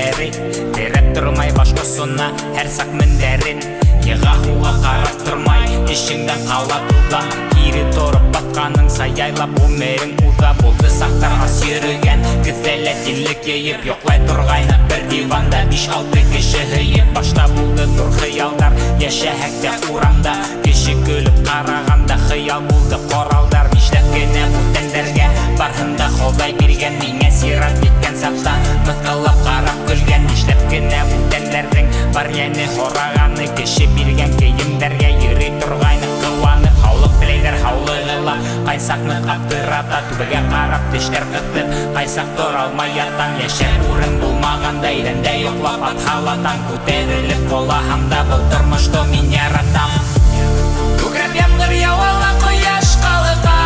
күндәре терәп тормай башкасына һәр сак мендәрен Еға-хуға қарап тұрмай ешіңден қалап ұлдан Кири торып батқаның саяйлап өмерің ұда болды сақтар ас йөрөгән Күзәләтиллек ейіп йоқлай тұрғайны бір диванда 5-6 кеше хейіп Башта болды тұр хыялдар Яшәһәктә урамда Кеше көліп қарағанда хыял болды қоралдар Нишләп кенә бүтәндәргә барһында холдай биргән Миңә сират биткән сафта мыҡыллап қарап көлгән Нишләп кенә бүтәндәрҙең бар йәне һорағаны Кеше биргән кейемдәргә йөрөй торғайны Ҡыуанып һаулыҡ теләйҙәр һаулығыла Ҡайсаҡны ҡаптырата түбәгә ҡарап тештәр ҡыҫып Ҡайсаҡ тора алмай ятам йәшәр урын булмағанда Иҙәндә йоҡлап атһалатам Күтәрелеп ҡолаһам да был тормошто мин яратам Күкрәп ямғыр яуа ла ҡояш ҡалыға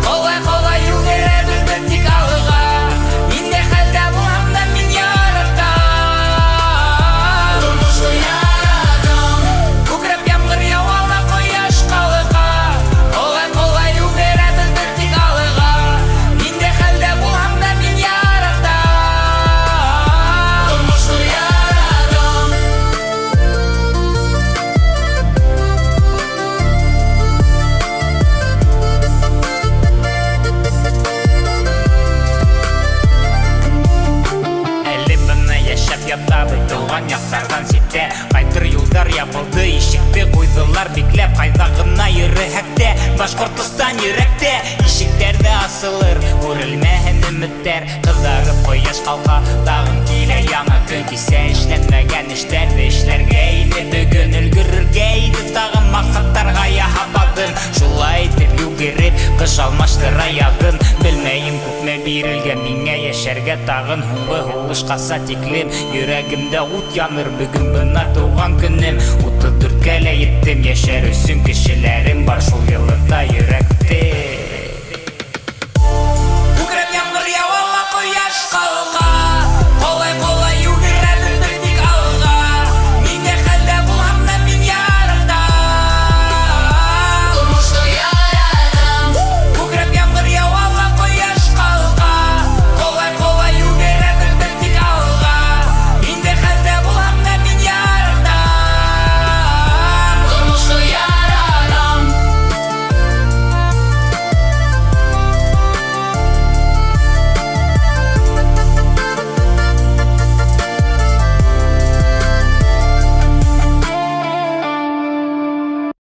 Ҡолай-ҡолай йүгерә беҙҙең тик алыға Ниндәй хәлдә булһам да мин яратам Тормошто яратам Күкрәп ямғыр яуа ла ҡояш ҡалыға Ҡолай-ҡолай йүгерә беҙҙең тик алыға Ниндәй хәлдә булһам да мин яратам Тормошто яратам Яшәп ятабы тыуған яҡтарҙан ситтә Ҡайтыр юлдар ябылды, ишекте ҡуйҙылар бикләп Ҡайҙа ғына йөрөһәк тә, Башҡортостан йөрәктә Ишектәрҙе асылыр, күрелмәһен өмөттәр Ҡыҙарып ҡояш ҡалҡа, тағын килә яңы көн Кисә эшләнмәгән эштәрҙе эшләргә ине Бөгөн өлгөрөргә ине тағын маҡсаттарға яһап аҙым Шулай итеп йүгереп, ҡыш алмаштыра яҙын Белмәйем күпме бирелгән миңә йәшәргә тағын Һуңғы һуғышҡаса тиклем Йөрәгемдә ут яныр бөгөн бына тыуған көнөм 34-кә лә еттем Йәшәр өсөн кешеләрем бар шул йылында йөрәктә